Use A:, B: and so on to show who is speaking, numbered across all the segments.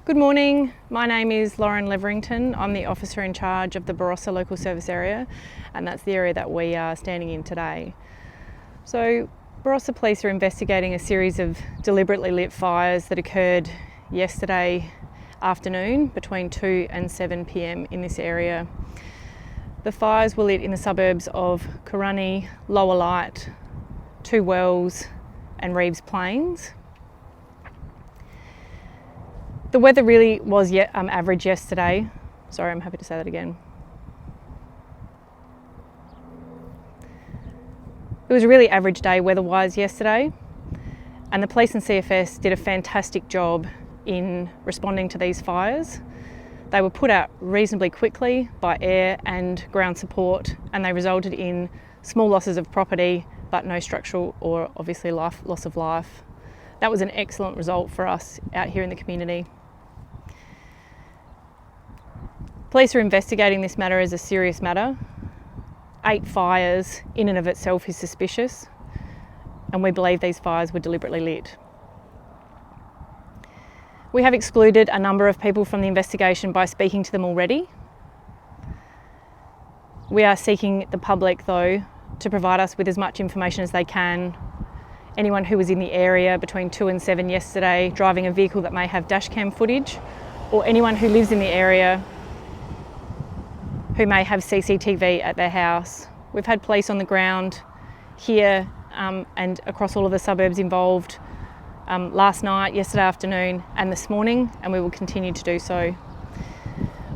A: Good morning, my name is Lauren Leverington. I'm the officer in charge of the Barossa local service area, and that's the area that we are standing in today. So Barossa police are investigating a series of deliberately lit fires that occurred yesterday afternoon between 2 and 7 p.m. in this area. The fires were lit in the suburbs of Korunye, Lower Light, Two Wells and Reeves Plains. The weather really was average yesterday. Sorry, I'm happy to say that again. It was a really average day weather-wise yesterday, and the police and CFS did a fantastic job in responding to these fires. They were put out reasonably quickly by air and ground support, and they resulted in small losses of property, but no structural or obviously loss of life. That was an excellent result for us out here in the community. Police are investigating this matter as a serious matter. 8 fires in and of itself is suspicious, and we believe these fires were deliberately lit. We have excluded a number of people from the investigation by speaking to them already. We are seeking the public, though, to provide us with as much information as they can. Anyone who was in the area between 2 and 7 yesterday driving a vehicle that may have dashcam footage, or anyone who lives in the area who may have CCTV at their house. We've had police on the ground here and across all of the suburbs involved last night, yesterday afternoon and this morning, and we will continue to do so.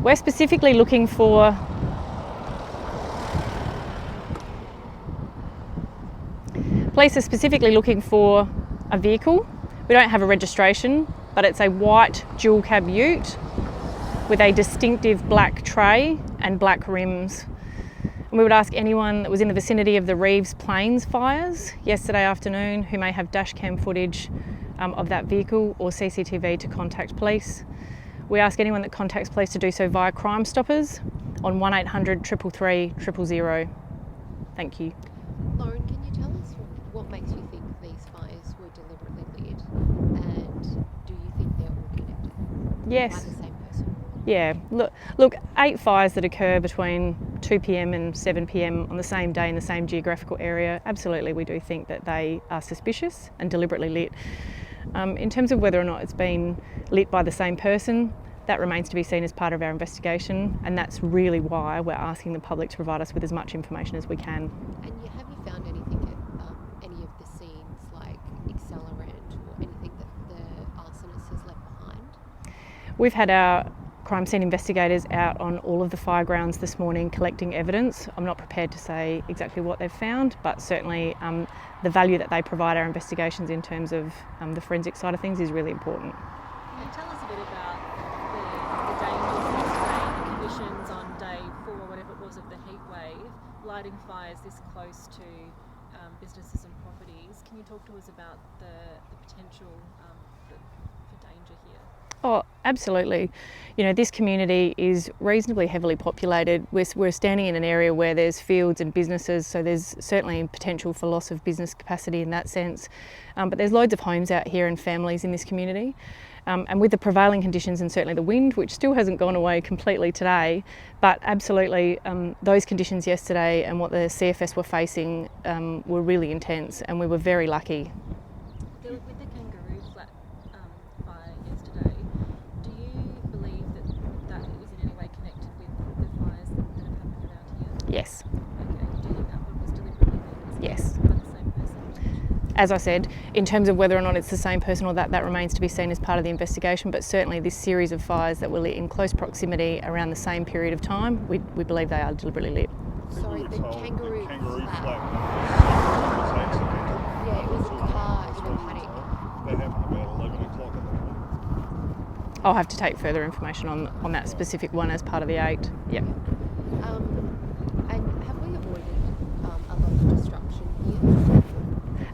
A: We're specifically looking for police are specifically looking for a vehicle. We don't have a registration, but it's a white dual cab ute with a distinctive black tray and black rims. And we would ask anyone that was in the vicinity of the Reeves Plains fires yesterday afternoon who may have dashcam footage of that vehicle or CCTV to contact police. We ask anyone that contacts police to do so via Crime Stoppers on 1800 333 000. Thank you.
B: Lauren, can you tell us what makes you think these fires were deliberately lit, and do you think they're all connected?
A: Yes.
B: By the same person?
A: Yeah, look, 8 fires that occur between 2 p.m. and 7 p.m. on the same day in the same geographical area, absolutely we do think that they are suspicious and deliberately lit. In terms of whether or not it's been lit by the same person, that remains to be seen as part of our investigation, and that's really why we're asking the public to provide us with as much information as we can.
B: And have you found anything at any of the scenes, like accelerant or anything that the arsonist has left behind?
A: We've had our crime scene investigators out on all of the fire grounds this morning collecting evidence. I'm not prepared to say exactly what they've found, but certainly the value that they provide our investigations in terms of the forensic side of things is really important.
C: Can you tell us a bit about the dangers yesterday, the conditions on day 4, whatever it was, of the heat wave, lighting fires this close to businesses and properties? Can you talk to us about the potential for danger here?
A: Oh, absolutely. You know, this community is reasonably heavily populated. We're standing in an area where there's fields and businesses, so there's certainly potential for loss of business capacity in that sense. But there's loads of homes out here and families in this community. And with the prevailing conditions and certainly the wind, which still hasn't gone away completely today, but absolutely those conditions yesterday and what the CFS were facing were really intense, and we were very lucky.
C: With the kangaroo flat fire yesterday, do you believe that it was in any way connected with the fires that have happened around here?
A: Yes.
C: Okay. Do you think that one was deliberately lit?
A: Yes.
C: By the same person?
A: As I said, in terms of whether or not it's the same person or that remains to be seen as part of the investigation, but certainly this series of fires that were lit in close proximity around the same period of time, we believe they are deliberately lit.
B: Sorry, the kangaroo flat.
D: Accidental.
B: Yeah, it was a car in a panic.
D: That happened about 11 o'clock in the morning.
A: I'll have to take further information on that specific one as part of the 8. Yeah.
B: And have we avoided a lot of destruction here?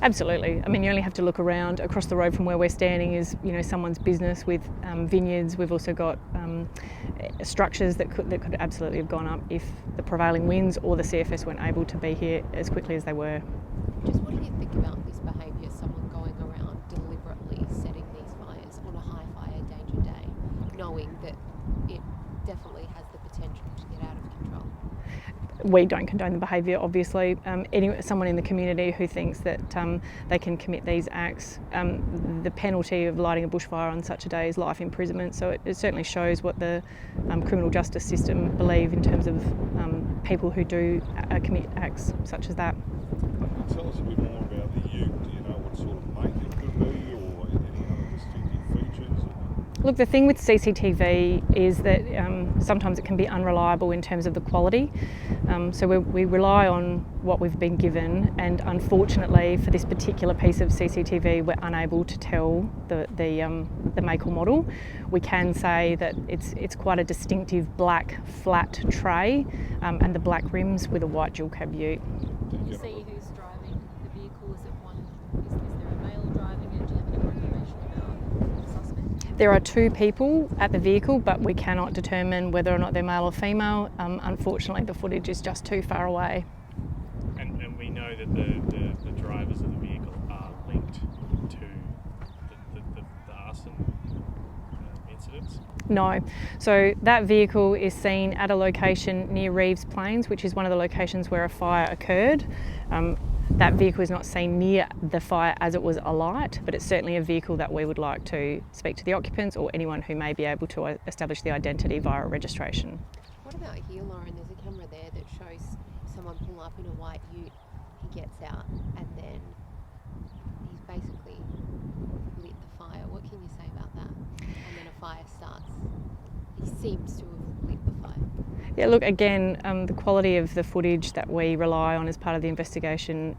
A: Absolutely. I mean, you only have to look around. Across the road from where we're standing is, you know, someone's business with vineyards. We've also got structures that could absolutely have gone up if the prevailing winds or the CFS weren't able to be here as quickly as they were.
B: Just what do you think about this behaviour, someone going around deliberately setting these fires on a high fire danger day? knowing that it definitely has the potential to get out of control?
A: We don't condone the behaviour, obviously. Someone in the community who thinks that they can commit these acts, the penalty of lighting a bushfire on such a day is life imprisonment. So it certainly shows what the criminal justice system believe in terms of people who do commit acts such as that.
D: Tell us a bit more about the ute. Do you know what sort of make it could be, or any other distinctive features?
A: Look, the thing with CCTV is that sometimes it can be unreliable in terms of the quality. So we rely on what we've been given, and unfortunately for this particular piece of CCTV, we're unable to tell the make or model. We can say that it's quite a distinctive black flat tray and the black rims with a white dual cab ute.
C: Can you see who's driving the vehicle? Is there a male driving it? Do you have any more information about the suspect?
A: There are two people at the vehicle, but we cannot determine whether or not they're male or female. Unfortunately, the footage is just too far away.
E: And we know that the drivers of the vehicle are linked to the arson incidents?
A: No. So that vehicle is seen at a location near Reeves Plains, which is one of the locations where a fire occurred. That vehicle is not seen near the fire as it was alight, but it's certainly a vehicle that we would like to speak to the occupants or anyone who may be able to establish the identity via a registration.
B: What about here, Lauren? There's a camera there that shows someone pull up in a white ute. He gets out and then he's basically lit the fire. What can you say about that? And then a fire starts. He seems to have lit the fire.
A: Yeah, look, again, the quality of the footage that we rely on as part of the investigation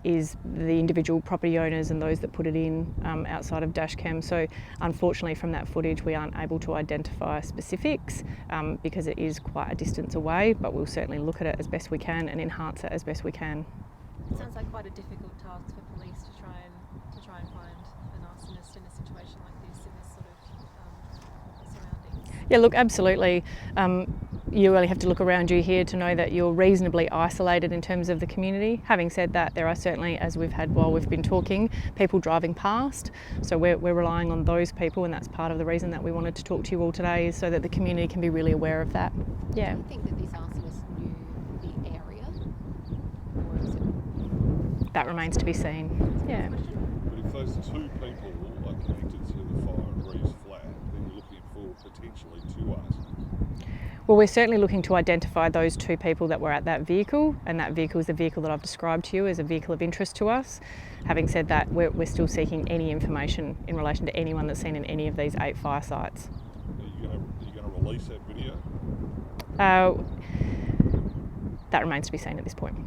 A: is the individual property owners and those that put it in outside of dashcam. So unfortunately from that footage we aren't able to identify specifics because it is quite a distance away, but we'll certainly look at it as best we can and enhance it as best we can.
C: It sounds like quite a difficult task for police to try and find an arsonist in a situation like this in this sort of surroundings.
A: Yeah, look, absolutely. You really have to look around you here to know that you're reasonably isolated in terms of the community. Having said that, there are certainly, as we've had while we've been talking, people driving past. So we're relying on those people, and that's part of the reason that we wanted to talk to you all today, is so that the community can be really aware of that. Yeah.
B: Do you think that this arsonist knew the area? Or is it...
A: That remains to be seen. Yeah.
D: But if those two people are connected to the fire at Reeves Flat, then you're looking for potentially two arsonists.
A: Well, we're certainly looking to identify those two people that were at that vehicle, and that vehicle is the vehicle that I've described to you as a vehicle of interest to us. Having said that, we're still seeking any information in relation to anyone that's seen in any of these 8 fire sites.
D: Are you going to release that video?
A: That remains to be seen at this point.